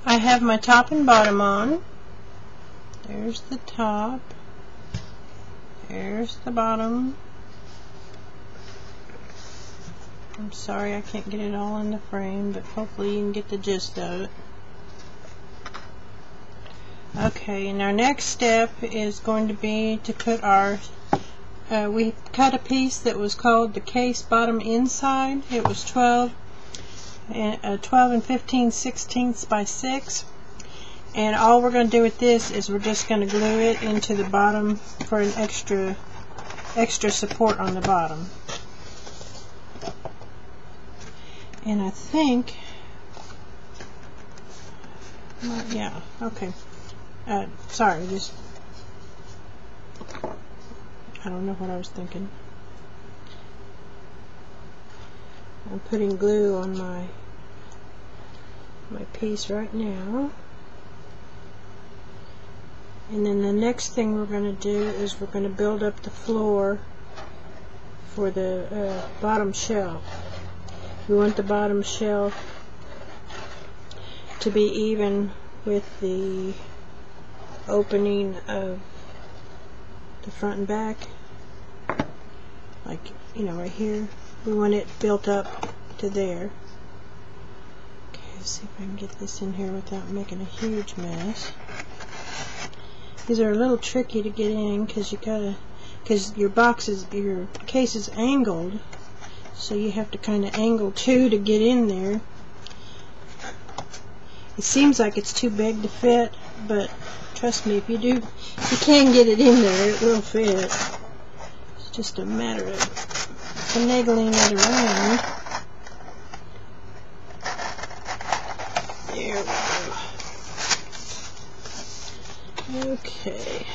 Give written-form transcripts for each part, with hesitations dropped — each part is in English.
I have my top and bottom on. There's the top. There's the bottom. I'm sorry I can't get it all in the frame, but hopefully you can get the gist of it. Okay, and our next step is going to be to put our, we cut a piece that was called the case bottom inside. It was 12 and 15/16 by 6. And all we're going to do with this is we're just going to glue it into the bottom for an extra support on the bottom. And I think, yeah, okay. Sorry, just, I don't know what I was thinking. I'm putting glue on my piece right now. And then the next thing we're going to do is we're going to build up the floor for the bottom shelf. We want the bottom shelf to be even with the opening of the front and back, like, you know, right here. We want it built up to there. Okay, let's see if I can get this in here without making a huge mess. These are a little tricky to get in because your case is angled, so you have to kind of angle too to get in there. It seems like it's too big to fit, but trust me, if you can get it in there, it will fit. It's just a matter of finagling it around. There we go. Okay.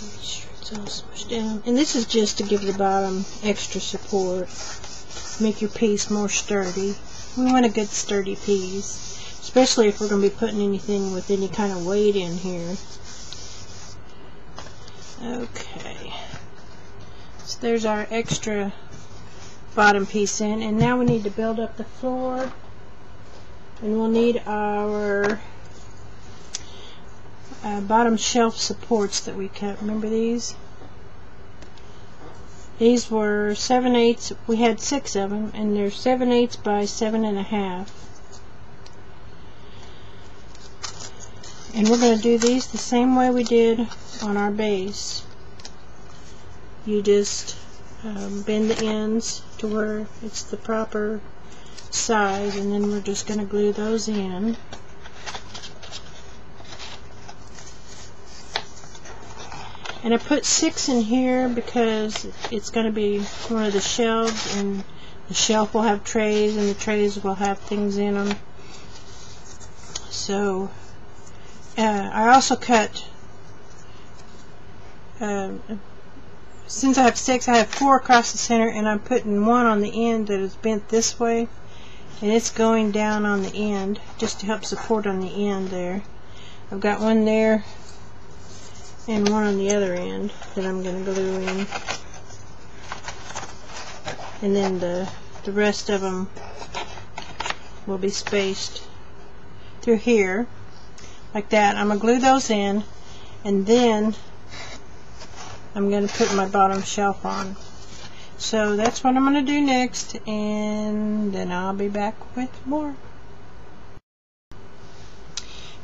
Make sure it's all smushed down. And this is just to give the bottom extra support. Make your piece more sturdy. We want a good sturdy piece, especially if we're going to be putting anything with any kind of weight in here. Okay. So there's our extra bottom piece in, and now we need to build up the floor. And we'll need our bottom shelf supports that we cut. Remember these? These were 7/8. We had 6 of them, and they're 7/8 by 7.5. And we're going to do these the same way we did on our base. You just bend the ends to where it's the proper size, and then we're just going to glue those in. And I put 6 in here because it's going to be one of the shelves, and the shelf will have trays, and the trays will have things in them. So I also cut, since I have 6, I have 4 across the center, and I'm putting 1 on the end that is bent this way, and it's going down on the end just to help support on the end there. I've got 1 there and 1 on the other end that I'm going to glue in, and then the rest of them will be spaced through here like that. I'm going to glue those in, and then I'm going to put my bottom shelf on. So that's what I'm going to do next, and then I'll be back with more.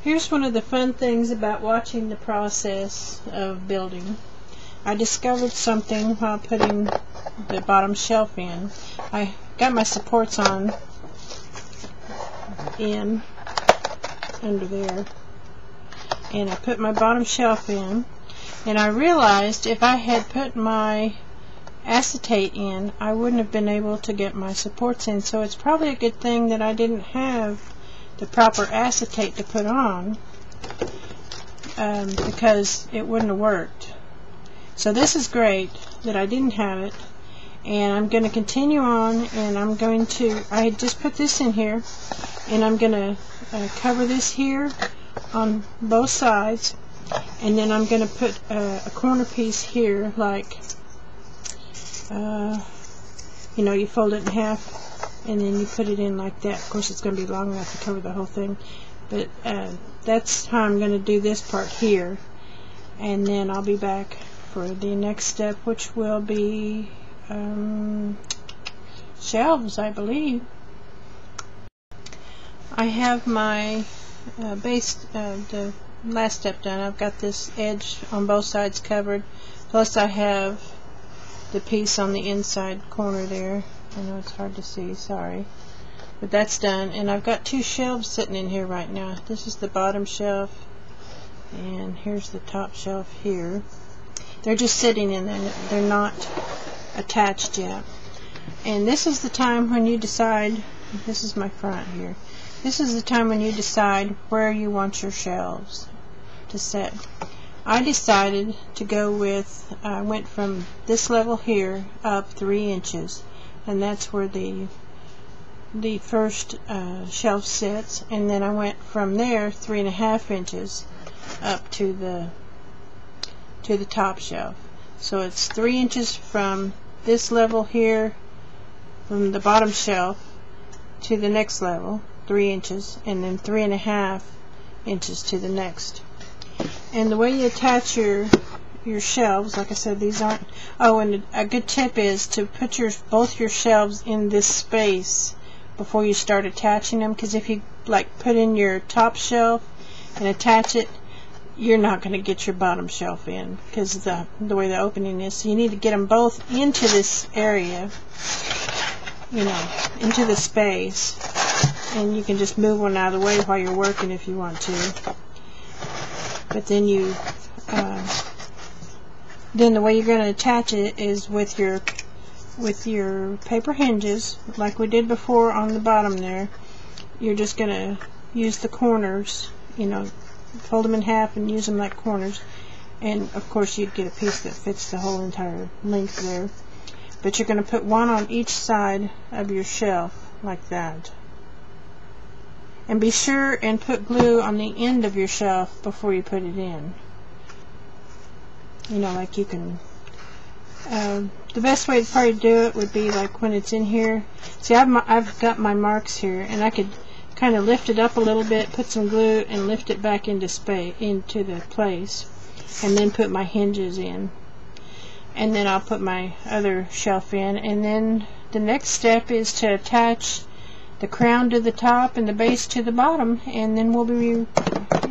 Here's one of the fun things about watching the process of building. I discovered something while putting the bottom shelf in. I got my supports on in under there, and I put my bottom shelf in, and I realized if I had put my acetate in, I wouldn't have been able to get my supports in. So it's probably a good thing that I didn't have the proper acetate to put on, because it wouldn't have worked. So this is great that I didn't have it, and I'm going to continue on, and I just put this in here, and I'm going to cover this here on both sides, and then I'm going to put a corner piece here, like you know, you fold it in half and then you put it in like that. Of course it's going to be long enough to cover the whole thing, but that's how I'm going to do this part here, and then I'll be back for the next step, which will be shelves, I believe. I have my base, the last step done. I've got this edge on both sides covered, plus I have the piece on the inside corner there. I know it's hard to see, sorry, but that's done. And I've got two shelves sitting in here right now. This is the bottom shelf and here's the top shelf here. They're just sitting in there, they're not attached yet. And this is the time when you decide, this is my front here, this is the time when you decide where you want your shelves to sit. I decided to go with, I went from this level here up 3 inches, and that's where the first shelf sits, and then I went from there 3.5 inches up to the top shelf. So it's 3 inches from this level here, from the bottom shelf to the next level, 3 inches, and then 3.5 inches to the next. And the way you attach your shelves, like I said, these aren't, oh, and a good tip is to put both your shelves in this space before you start attaching them, because if you like put in your top shelf and attach it, you're not going to get your bottom shelf in because the way the opening is. So you need to get them both into this area, you know, into the space, and you can just move one out of the way while you're working if you want to. But then then the way you're going to attach it is with your paper hinges, like we did before on the bottom there. You're just going to use the corners, you know, fold them in half and use them like corners, and of course you'd get a piece that fits the whole entire length there. But you're going to put one on each side of your shelf like that, and be sure and put glue on the end of your shelf before you put it in. You know, like you can the best way to probably do it would be like when it's in here. See, I've got my marks here, and I could kind of lift it up a little bit, put some glue, and lift it back into the place, and then put my hinges in, and then I'll put my other shelf in. And then the next step is to attach the crown to the top and the base to the bottom, and then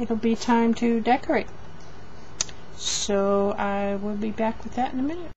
it'll be time to decorate. So I will be back with that in a minute.